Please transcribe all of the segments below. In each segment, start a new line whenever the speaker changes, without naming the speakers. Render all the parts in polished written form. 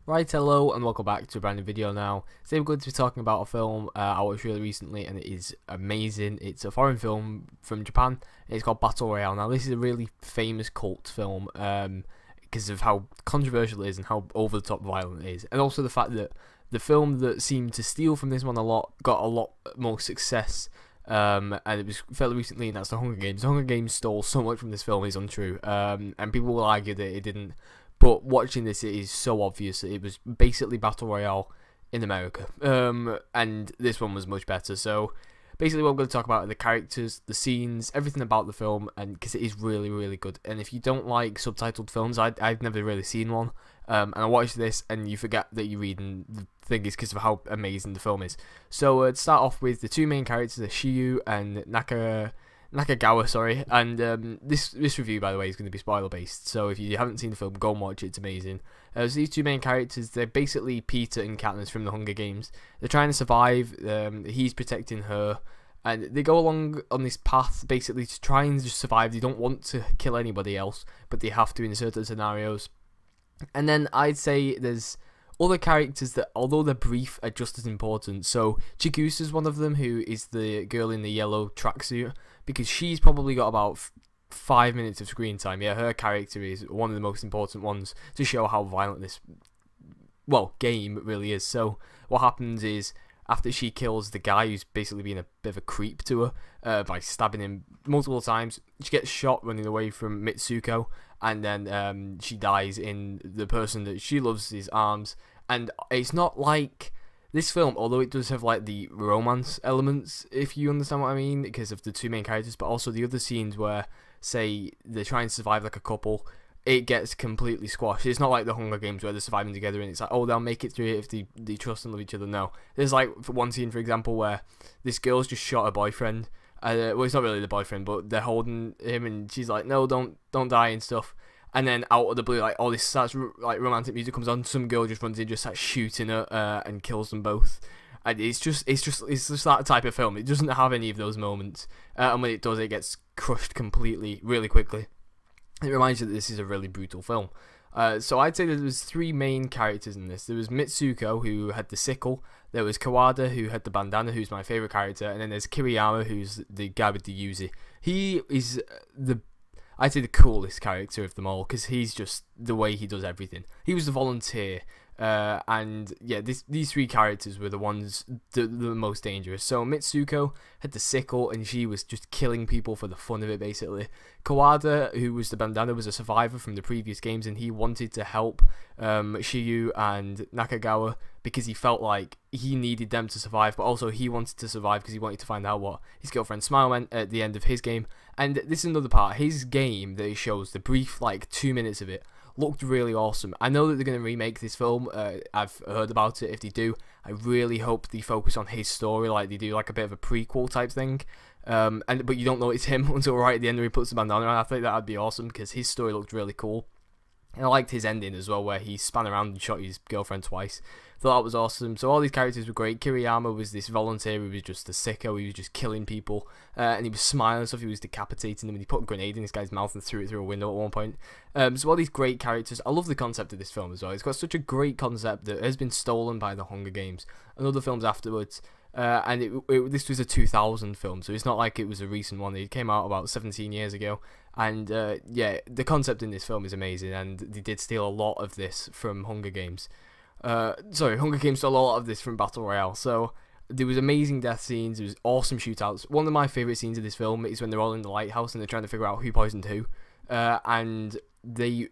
Right, hello and welcome back to a brand new video now. Today we're going to be talking about a film I watched really recently and it is amazing. It's a foreign film from Japan. It's called Battle Royale. Now this is a really famous cult film because of how controversial it is and how over the top violent it is. And also the fact that the film that seemed to steal from this one a lot got a lot more success. And it was fairly recently, and that's The Hunger Games. The Hunger Games stole so much from this film is untrue, and people will argue that it didn't. But watching this, it is so obvious that it was basically Battle Royale in America, and this one was much better. So basically what I'm going to talk about are the characters, the scenes, everything about the film, and because it is really, really good. And if you don't like subtitled films, I've never really seen one, and I watched this and you forget that you're reading the thing is because of how amazing the film is. So to start off with, the two main characters are Shiyu and Nakagawa, sorry, and this review, by the way, is going to be spoiler based, so if you haven't seen the film, go and watch it, it's amazing. So these two main characters, they're basically Peter and Katniss from the Hunger Games. They're trying to survive, he's protecting her, and they go along on this path basically to try and just survive. They don't want to kill anybody else, but they have to in certain scenarios. And then I'd say there's other characters that, although they're brief, are just as important. So Chigusa's one of them, who is the girl in the yellow tracksuit, because she's probably got about 5 minutes of screen time. Yeah, her character is one of the most important ones to show how violent this, well, game really is. So what happens is, after she kills the guy who's basically being a bit of a creep to her by stabbing him multiple times, she gets shot running away from Mitsuko, and then she dies in the person that she loves' arms. And it's not like this film, although it does have like the romance elements, if you understand what I mean, because of the two main characters, but also the other scenes where, say, they're trying to survive like a couple, it gets completely squashed. It's not like the Hunger Games where they're surviving together and it's like, oh, they'll make it through it if they trust and love each other. No. There's like one scene, for example, where this girl's just shot her boyfriend. Well, it's not really the boyfriend, but they're holding him and she's like, no, don't die and stuff. And then out of the blue, like, all this starts, like, romantic music comes on, some girl just runs in, just starts shooting her and kills them both. And it's just that type of film. It doesn't have any of those moments. And when it does, it gets crushed completely, really quickly. It reminds you that this is a really brutal film. So I'd say that there was three main characters in this. There was Mitsuko, who had the sickle. There was Kawada, who had the bandana, who's my favourite character. And then there's Kiriyama, who's the guy with the Uzi. He is I'd say the coolest character of them all, because he's just the way he does everything. He was the volunteer. And yeah, these three characters were the ones the most dangerous. So Mitsuko had the sickle and she was just killing people for the fun of it, basically. Kawada, who was the bandana, was a survivor from the previous games, and he wanted to help Shiyu and Nakagawa because he felt like he needed them to survive, but also he wanted to survive because he wanted to find out what his girlfriend Smile meant at the end of his game. And this is another part, his game that he shows, the brief like 2 minutes of it, looked really awesome. I know that they're going to remake this film. I've heard about it. If they do, I really hope they focus on his story, like they do like a bit of a prequel type thing. But you don't know it's him until right at the end where he puts the bandana on. I think that'd be awesome because his story looked really cool. And I liked his ending as well, where he span around and shot his girlfriend twice. Thought that was awesome. So all these characters were great. Kiriyama was this volunteer who was just a sicko. He was just killing people, and he was smiling and stuff. He was decapitating them, and he put a grenade in this guy's mouth and threw it through a window at one point. So all these great characters. I love the concept of this film as well. It's got such a great concept that has been stolen by the Hunger Games and other films afterwards. And this was a 2000 film, so it's not like it was a recent one. It came out about 17 years ago. And yeah, the concept in this film is amazing, and they did steal a lot of this from Hunger Games. Hunger Games stole a lot of this from Battle Royale. So there was amazing death scenes, there was awesome shootouts. One of my favourite scenes of this film is when they're all in the lighthouse and they're trying to figure out who poisoned who. And the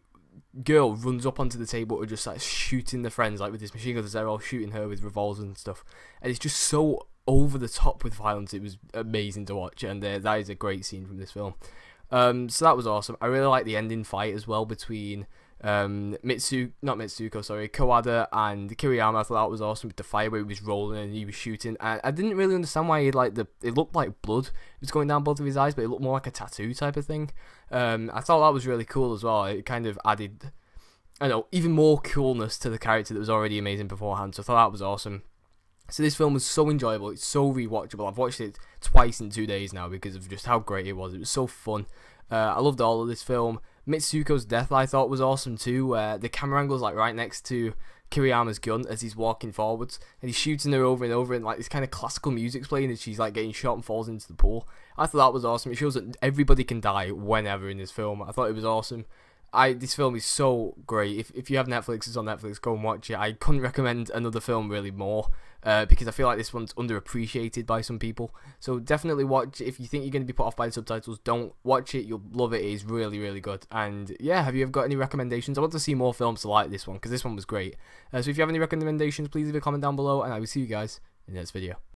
girl runs up onto the table and just starts shooting the friends, like with this machine gun, as they're all shooting her with revolvers and stuff. And it's just so over the top with violence. It was amazing to watch, and that is a great scene from this film. So that was awesome. I really like the ending fight as well between Kawada and Kiriyama. I thought that was awesome with the fire where he was rolling and he was shooting. And I didn't really understand why it looked like blood was going down both of his eyes, but it looked more like a tattoo type of thing. I thought that was really cool as well. It kind of added, I don't know, even more coolness to the character that was already amazing beforehand. So I thought that was awesome. So this film was so enjoyable, it's so rewatchable. I've watched it twice in 2 days now because of just how great it was. It was so fun. I loved all of this film. Mitsuko's death I thought was awesome too. The camera angle's like right next to Kiriyama's gun as he's walking forwards, and he's shooting her over and over, and like this kind of classical music's playing as she's like getting shot and falls into the pool. I thought that was awesome. It shows that everybody can die whenever in this film. I thought it was awesome. This film is so great. If you have Netflix, it's on Netflix, go and watch it. I couldn't recommend another film really more, because I feel like this one's underappreciated by some people. So definitely watch it. If you think you're going to be put off by the subtitles, don't watch it. You'll love it. It is really, really good. And yeah, have you ever got any recommendations? I want to see more films like this one, because this one was great. So if you have any recommendations, please leave a comment down below, and I will see you guys in the next video.